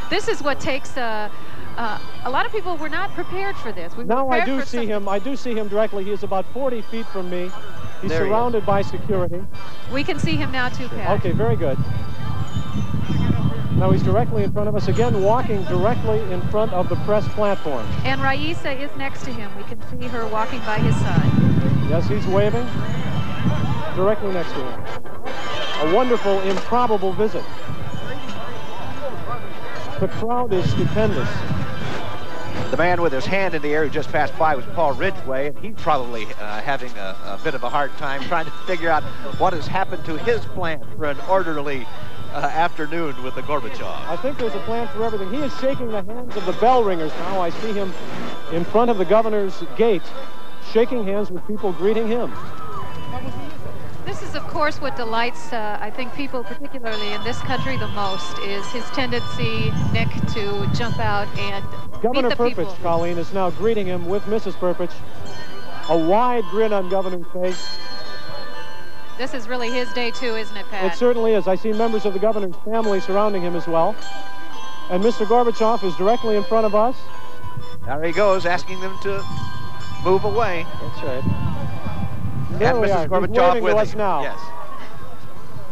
This is what takes a lot of people were not prepared for this. Now I do see him. I do see him directly. He is about 40 feet from me. He's surrounded by security. We can see him now too, Pat. Okay, very good. Now he's directly in front of us, again walking directly in front of the press platform. And Raisa is next to him. We can see her walking by his side. Yes, he's waving directly next to him. A wonderful, improbable visit. The crowd is stupendous. The man with his hand in the air who just passed by was Paul Ridgway, and he's probably having a bit of a hard time trying to figure out what has happened to his plan for an orderly afternoon with the Gorbachevs. I think there's a plan for everything. He is shaking the hands of the bell ringers now. I see him in front of the governor's gate, shaking hands with people greeting him. This is, of course, what delights, I think, people, particularly in this country, the most, is his tendency, Nick, to jump out and Governor meet the Perpich, people. Colleen, is now greeting him with Mrs. Perpich. A wide grin on Governor's face. This is really his day, too, isn't it, Pat? It certainly is. I see members of the governor's family surrounding him as well. And Mr. Gorbachev is directly in front of us. There he goes, asking them to move away. That's right. There And we Mrs. are. Gorbachev He's waving with to us him. now. Yes.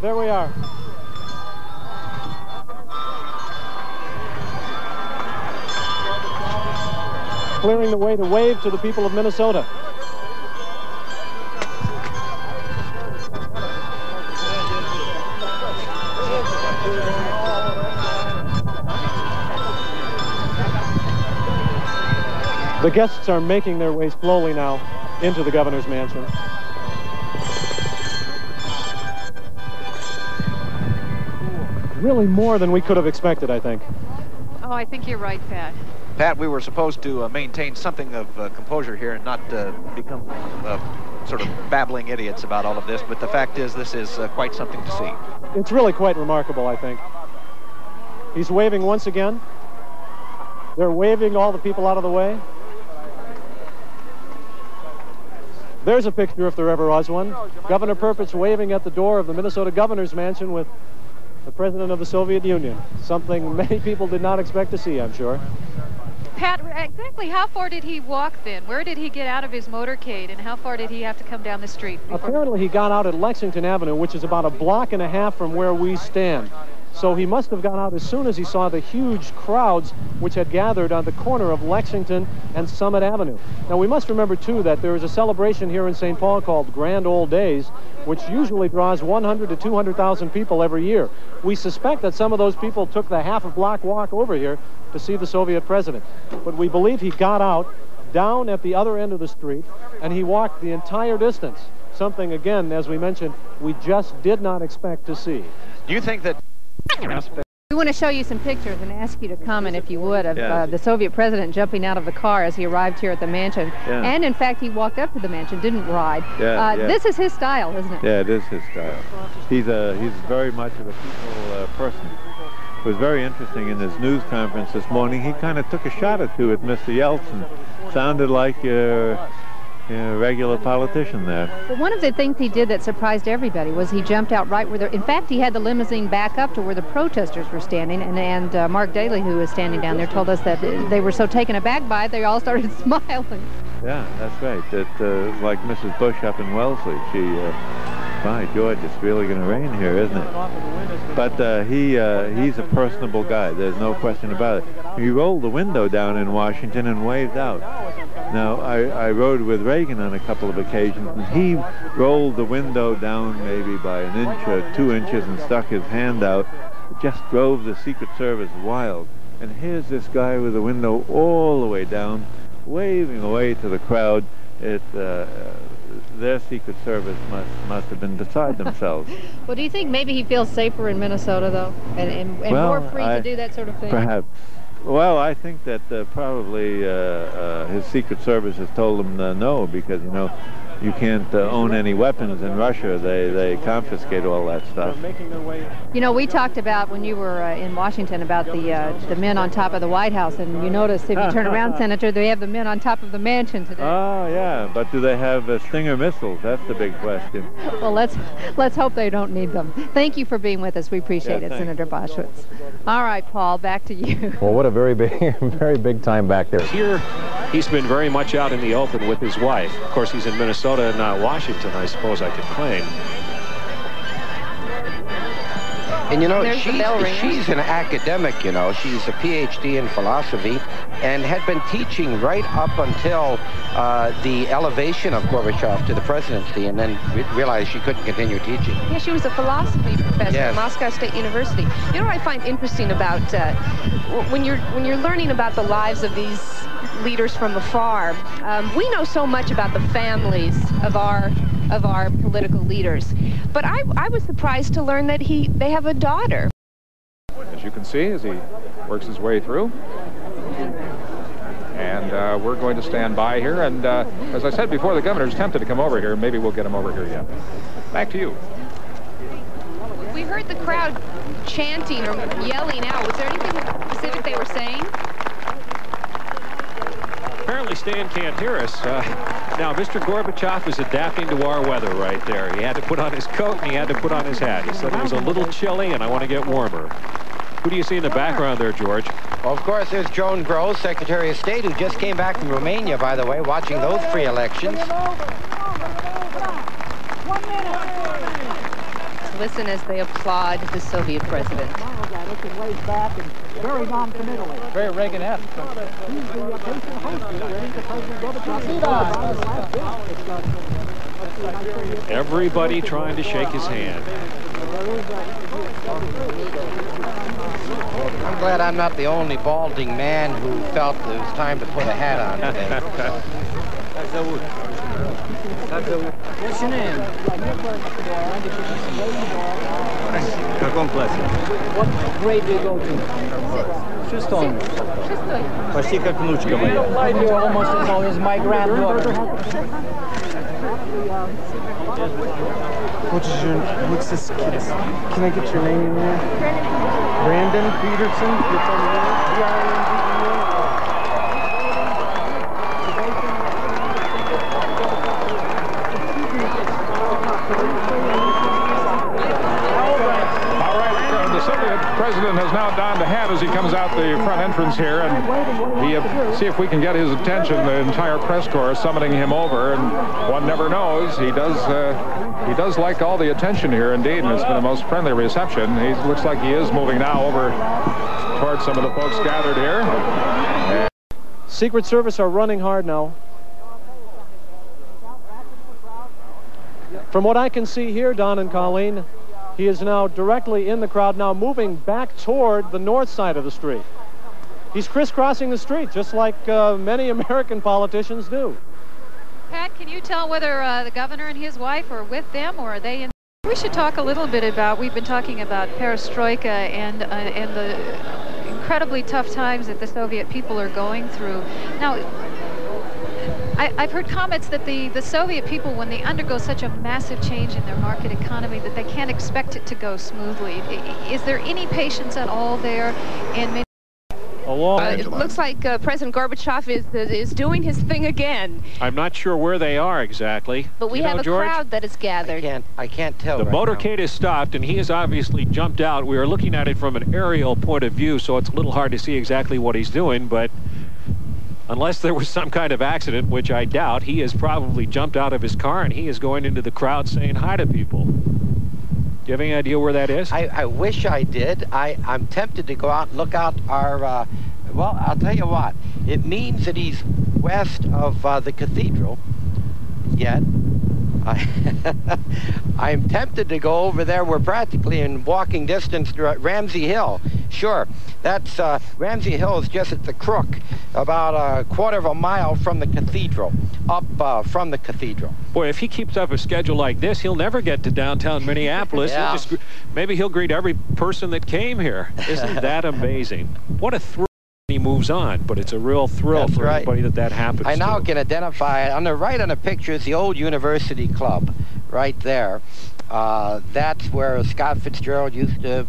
There we are. Clearing the way to wave to the people of Minnesota. The guests are making their way slowly now into the governor's mansion. Really more than we could have expected, I think. Oh, I think you're right, Pat. Pat, we were supposed to maintain something of composure here and not become sort of babbling idiots about all of this, but the fact is this is quite something to see. It's really quite remarkable, I think. He's waving once again. They're waving all the people out of the way. There's a picture, if there ever was one. Governor Perpich waving at the door of the Minnesota governor's mansion with the president of the Soviet Union. Something many people did not expect to see, I'm sure. Pat, exactly how far did he walk then? Where did he get out of his motorcade, and how far did he have to come down the street? Apparently he got out at Lexington Avenue, which is about a block and a half from where we stand. So he must have gone out as soon as he saw the huge crowds which had gathered on the corner of Lexington and Summit Avenue. Now, we must remember, too, that there is a celebration here in St. Paul called Grand Old Days, which usually draws 100 to 200,000 people every year. We suspect that some of those people took the half a block walk over here to see the Soviet president. But we believe he got out down at the other end of the street, and he walked the entire distance. Something, again, as we mentioned, we just did not expect to see. Do you think that... We want to show you some pictures and ask you to comment, if you would, of the Soviet president jumping out of the car as he arrived here at the mansion. Yeah. And, in fact, he walked up to the mansion, didn't ride. This is his style, isn't it? Yeah, it is his style. He's very much of a people person. It was very interesting in his news conference this morning. He kind of took a shot or two at Mr. Yeltsin. Sounded like a regular politician there. But one of the things he did that surprised everybody was he jumped out right where the... In fact, he had the limousine back up to where the protesters were standing, and Mark Daly, who was standing down there, told us that they were so taken aback by it, they all started smiling. Yeah, that's right. That like Mrs. Bush up in Wellesley. She, by George, it's really going to rain here, isn't it? But he's a personable guy. There's no question about it. He rolled the window down in Washington and waved out. Now, I rode with Reagan on a couple of occasions, and he rolled the window down maybe by an inch or 2 inches and stuck his hand out. It just drove the Secret Service wild. And here's this guy with the window all the way down, waving away to the crowd. Their Secret Service must have been beside themselves. Well, do you think maybe he feels safer in Minnesota, though, and well, more free to do that sort of thing? Perhaps. Well, I think that probably his Secret Service has told him no, because, you know, you can't own any weapons in Russia. They confiscate all that stuff. You know, we talked about when you were in Washington about the men on top of the White House, and you notice if you turn around, Senator, they have the men on top of the mansion today. Oh yeah, but do they have Stinger missiles? That's the big question. Well, let's hope they don't need them. Thank you for being with us. We appreciate it, Senator Boschwitz. All right, Paul, back to you. Well, what a very big time back there. Here, he's been very much out in the open with his wife. Of course, he's in Minnesota and not Washington, I suppose I could claim. And you know, she's an academic, you know. She's a PhD in philosophy and had been teaching right up until the elevation of Gorbachev to the presidency, and then realized she couldn't continue teaching. Yeah, she was a philosophy professor at Moscow State University. You know what I find interesting about when you're learning about the lives of these leaders from afar, we know so much about the families of our political leaders, but I was surprised to learn that they have a daughter. As you can see, as he works his way through, and we're going to stand by here, and as I said before, the governor's tempted to come over here. Maybe we'll get him over here yet. Back to you. We heard the crowd chanting or yelling out. Was there anything specific they were saying? Apparently Stan can't hear us. Now, Mr. Gorbachev is adapting to our weather right there. He had to put on his coat and he had to put on his hat. He said it was a little chilly and I want to get warmer. Who do you see in the background there, George? Well, of course, there's Joan Gross, Secretary of State, who just came back from Romania, by the way, watching those free elections. Listen as they applaud the Soviet president. Very non-committally. Very Reagan-esque. Everybody trying to shake his hand. I'm glad I'm not the only balding man who felt it was time to put a hat on today. What's your name? What grade do you go to? Шестой. Почти как внучка моя. You're almost as old as my granddaughter. What's this kid? Can I get your name in there? Brandon Peterson. President has now donned a hat as he comes out the front entrance here, and see if we can get his attention. The entire press corps summoning him over, and one never knows. He does like all the attention here, indeed, and it's been a most friendly reception. He looks like he is moving now over towards some of the folks gathered here. Secret Service are running hard now. From what I can see here, Don and Colleen, he is now directly in the crowd, now moving back toward the north side of the street. He's crisscrossing the street, just like many American politicians do. Pat, can you tell whether the governor and his wife are with them, or are they in? We should talk a little bit about, we've been talking about perestroika and the incredibly tough times that the Soviet people are going through. Now, I've heard comments that the Soviet people, when they undergo such a massive change in their market economy, that they can't expect it to go smoothly. Is there any patience at all there? And it looks like President Gorbachev is doing his thing again. I'm not sure where they are exactly. But we have a crowd that is gathered. I can't tell. The motorcade has stopped, and he has obviously jumped out. We are looking at it from an aerial point of view, so it's a little hard to see exactly what he's doing, but unless there was some kind of accident, which I doubt, he has probably jumped out of his car and he is going into the crowd saying hi to people. Do you have any idea where that is? I wish I did. I'm tempted to go out and look out our, well, I'll tell you what. It means that he's west of the cathedral, yet I'm tempted to go over there. We're practically in walking distance to Ramsey Hill. Sure, that's Ramsey Hill is just at the crook, about a quarter of a mile from the cathedral, up from the cathedral. Boy, if he keeps up a schedule like this, he'll never get to downtown Minneapolis. Yeah. Maybe he'll greet every person that came here. Isn't that amazing? What a thrill. he moves on, but it's a real thrill for anybody that happens I now to. can identify it. On the right on the picture is the old University Club, right there. That's where Scott Fitzgerald used to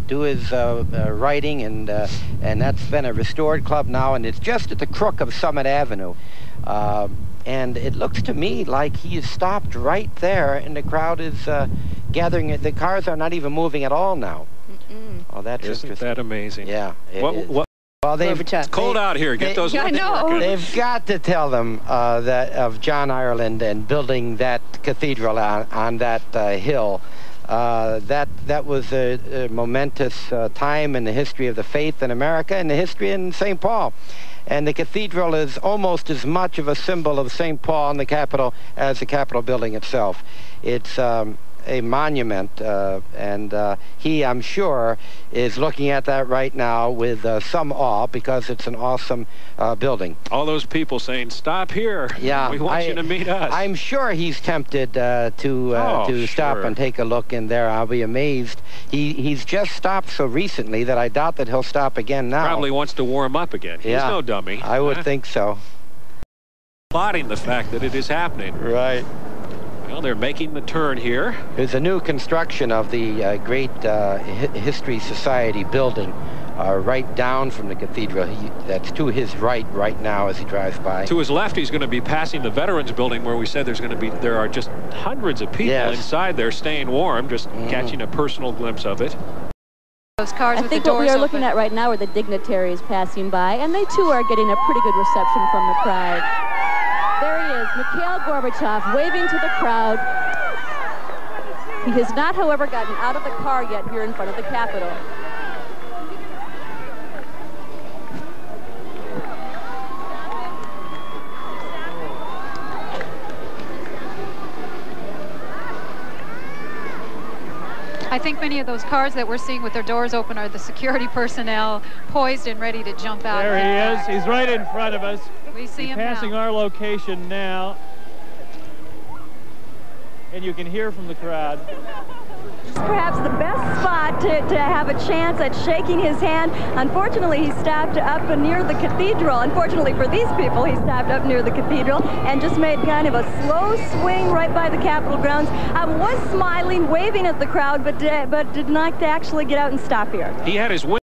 do his writing, and that's been a restored club now, and it's just at the crook of Summit Avenue. And it looks to me like he is stopped right there, and the crowd is gathering. The cars are not even moving at all now. Oh, that's Isn't that amazing? Yeah. What? Well, it's cold out here. Get those. I know. They've got to tell them that of John Ireland and building that cathedral on that hill. That was a momentous time in the history of the faith in America and the history in St. Paul. And the cathedral is almost as much of a symbol of St. Paul in the Capitol as the Capitol building itself. It's a monument, and he, I'm sure, is looking at that right now with some awe, because it's an awesome building. All those people saying, "Stop here! Yeah, we want you to meet us." I'm sure he's tempted to stop and take a look in there. I'll be amazed. He's just stopped so recently that I doubt that he'll stop again now. Probably wants to warm up again. He's no dummy. I would think so. Applauding the fact that it is happening. Right. Well, they're making the turn here. There's a new construction of the great History Society building right down from the cathedral. That's to his right now as he drives by. To his left, he's going to be passing the Veterans Building, where we said there are just hundreds of people inside there staying warm, just catching a personal glimpse of it. Those cars I with think the what doors we are open. looking at right now are the dignitaries passing by, and they too are getting a pretty good reception from the crowd. There he is, Mikhail Gorbachev, waving to the crowd. He has not, however, gotten out of the car yet here in front of the Capitol. I think many of those cars that we're seeing with their doors open are the security personnel poised and ready to jump out. There he is. He's right in front of us. We see him passing now. our location now. And you can hear from the crowd. Perhaps the best spot to have a chance at shaking his hand. Unfortunately, he stopped up near the cathedral. Unfortunately for these people, he stopped up near the cathedral and just made kind of a slow swing right by the Capitol grounds. Was smiling, waving at the crowd, but did not actually get out and stop here. He had his win.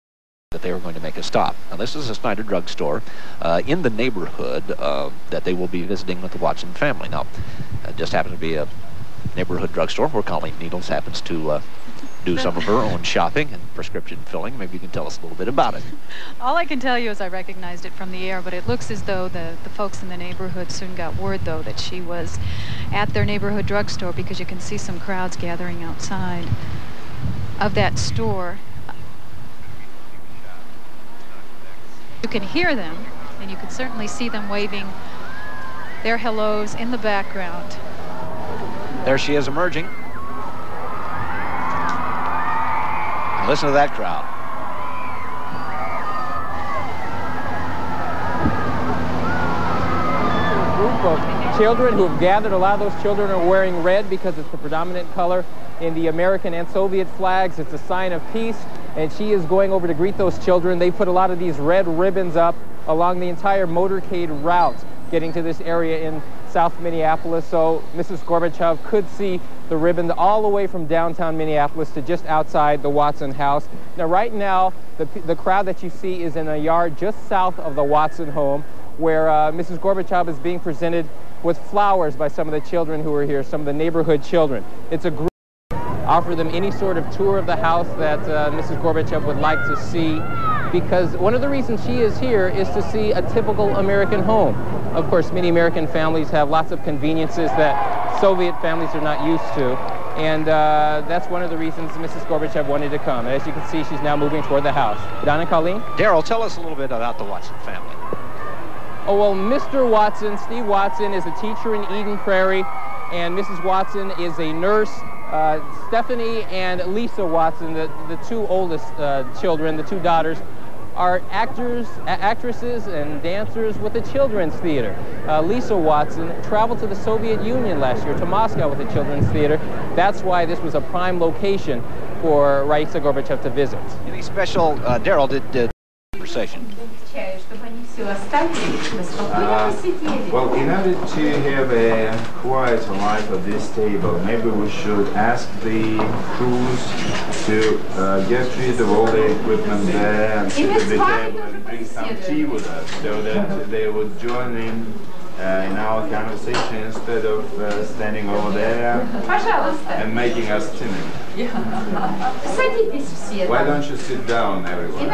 That they were going to make a stop. Now, this is a Snyder drugstore in the neighborhood that they will be visiting with the Watson family. Now, it just happens to be a neighborhood drugstore where Colleen Needles happens to do some of her own shopping and prescription filling. Maybe you can tell us a little bit about it. All I can tell you is I recognized it from the air, but it looks as though the folks in the neighborhood soon got word, though, that she was at their neighborhood drugstore, because you can see some crowds gathering outside of that store. You can hear them, and you can certainly see them waving their hellos in the background. There she is emerging. And listen to that crowd. Group of children who have gathered. A lot of those children are wearing red because it's the predominant color in the American and Soviet flags. It's a sign of peace, and she is going over to greet those children. They put a lot of these red ribbons up along the entire motorcade route getting to this area in South Minneapolis, so Mrs. Gorbachev could see the ribbon all the way from downtown Minneapolis to just outside the Watson house. Now, right now, the crowd that you see is in a yard just south of the Watson home, where Mrs. Gorbachev is being presented with flowers by some of the children who are here, some of the neighborhood children. It's a group. Offer them any sort of tour of the house that Mrs. Gorbachev would like to see, because one of the reasons she is here is to see a typical American home. Of course, many American families have lots of conveniences that Soviet families are not used to, and that's one of the reasons Mrs. Gorbachev wanted to come. And as you can see, she's now moving toward the house. Don and Colleen? Daryl, tell us a little bit about the Watson family. Oh, well, Mr. Watson, Steve Watson, is a teacher in Eden Prairie, and Mrs. Watson is a nurse. Stephanie and Lisa Watson, the two oldest children, the two daughters, are actresses and dancers with the Children's Theater. Lisa Watson traveled to the Soviet Union last year, to Moscow with the Children's Theater. That's why this was a prime location for Raisa Gorbachev to visit. Any special, Daryl, did Conversation. Well, in order to have a quiet life at this table, maybe we should ask the crews to get rid of all the equipment there and sit at the table and drink some tea with us, so that they would join in our conversation instead of standing over there and making us timid. Why don't you sit down, everyone?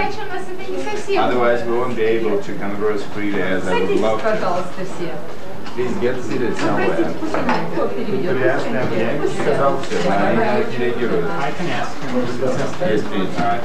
Otherwise, we won't be able to converse freely as I would love to. Please get seated somewhere. Could you ask them again? I can ask. Yes, please. All right.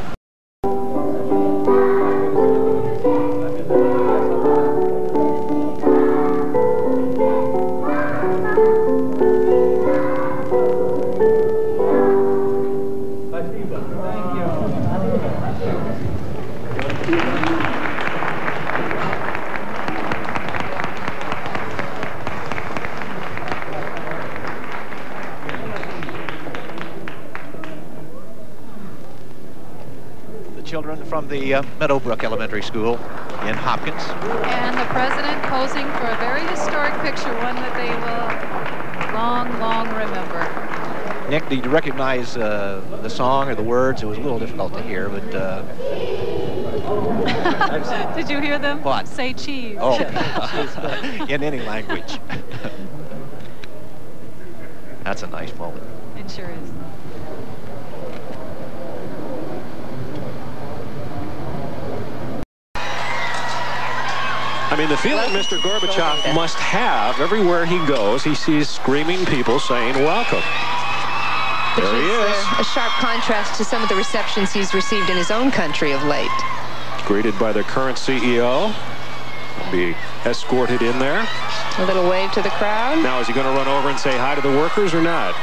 Children from the Meadowbrook Elementary School in Hopkins. And the president posing for a very historic picture, one that they will long, long remember. Nick, did you recognize the song or the words? It was a little difficult to hear, but... Did you hear them? What? Say cheese. Oh, in any language. That's a nice moment. It sure is. I mean, the feeling Mr. Gorbachev must have everywhere he goes, he sees screaming people saying, welcome. There he is. A sharp contrast to some of the receptions he's received in his own country of late. Greeted by the current CEO. He'll be escorted in there. A little wave to the crowd. Now, is he going to run over and say hi to the workers or not?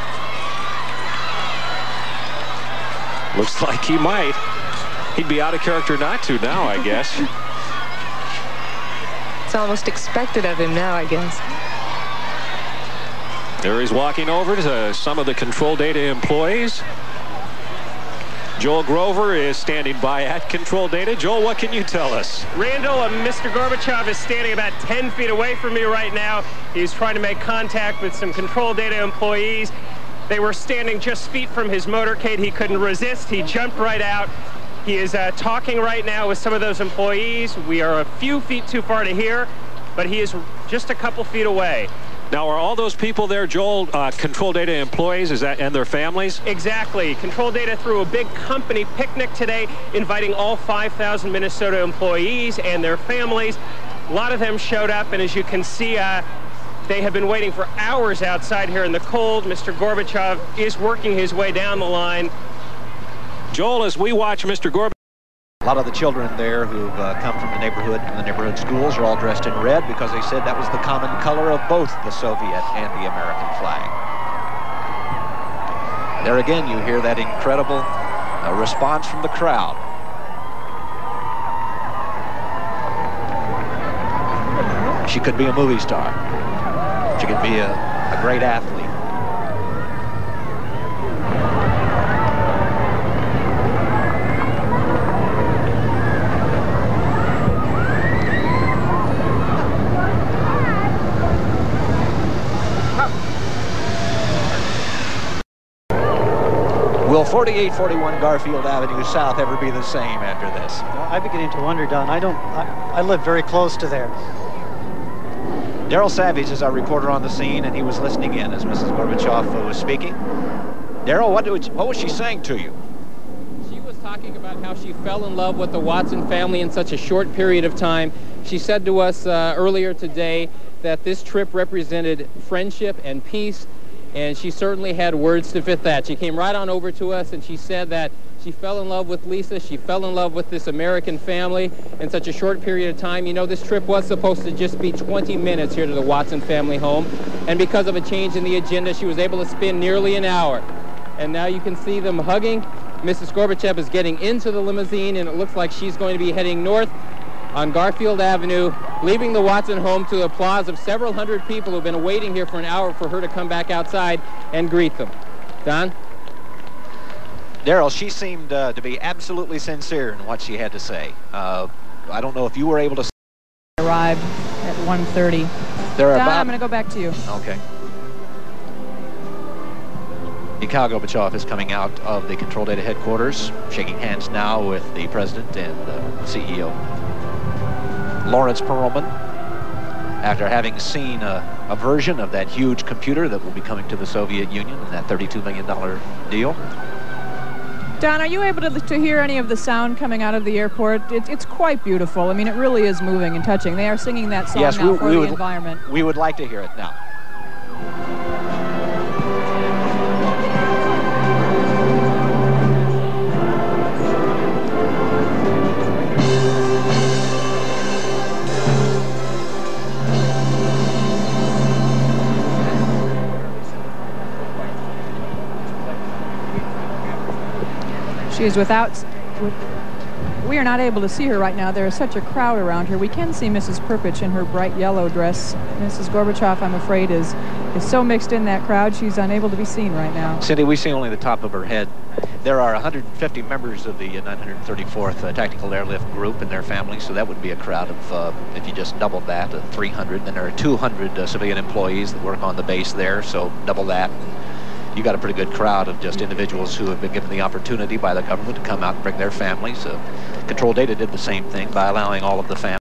Looks like he might. He'd be out of character not to now, I guess. It's almost expected of him now, I guess. There he's walking over to some of the control data employees. Joel Grover is standing by at control data. Joel, what can you tell us? Randall, Mr. Gorbachev is standing about 10 feet away from me right now. He's trying to make contact with some control data employees. They were standing just feet from his motorcade. He couldn't resist. He jumped right out. He is talking right now with some of those employees. We are a few feet too far to hear, but he is just a couple feet away. Now, are all those people there, Joel, control data employees, is that, and their families? Exactly. Control data threw a big company picnic today, inviting all 5,000 Minnesota employees and their families. A lot of them showed up, and as you can see, they have been waiting for hours outside here in the cold. Mr. Gorbachev is working his way down the line. Joel, as we watch Mr. Gorbachev. A lot of the children there who've come from the neighborhood schools are all dressed in red because they said that was the common color of both the Soviet and the American flag. There again, you hear that incredible response from the crowd. She could be a movie star. She could be a great athlete. Will 4841 Garfield Avenue South ever be the same after this? I'm beginning to wonder, Don. I live very close to there. Daryl Savage is our reporter on the scene, and he was listening in as Mrs. Gorbachev was speaking. Daryl, what was she saying to you? She was talking about how she fell in love with the Watson family in such a short period of time. She said to us earlier today that this trip represented friendship and peace, and she certainly had words to fit that. She came right on over to us and she said that she fell in love with Lisa. She fell in love with this American family in such a short period of time. You know, this trip was supposed to just be 20 minutes here to the Watson family home. And because of a change in the agenda, she was able to spend nearly an hour. And now you can see them hugging. Mrs. Gorbachev is getting into the limousine, and it looks like she's going to be heading north on Garfield Avenue, leaving the Watson home to the applause of several hundred people who've been waiting here for an hour for her to come back outside and greet them. Don? Daryl, she seemed to be absolutely sincere in what she had to say. I don't know if you were able to... Arrived at 1:30. Don, I'm going to go back to you. Okay. Mikhail Gorbachev is coming out of the Control Data headquarters, shaking hands now with the president and the CEO. Lawrence Perelman, after having seen a version of that huge computer that will be coming to the Soviet Union in that $32 million deal. Don, are you able to hear any of the sound coming out of the airport? It's quite beautiful. I mean, it really is moving and touching. They are singing that song now for the environment. We would like to hear it now. She is we are not able to see her right now. There is such a crowd around her. We can see Mrs. Perpich in her bright yellow dress. Mrs. Gorbachev, I'm afraid, is so mixed in that crowd, she's unable to be seen right now. Cindy, we see only the top of her head. There are 150 members of the 934th Tactical Airlift Group and their families, so that would be a crowd of, if you just doubled that, 300. Then there are 200 civilian employees that work on the base there, so double that. You got a pretty good crowd of just individuals who have been given the opportunity by the government to come out and bring their families. Control Data did the same thing by allowing all of the families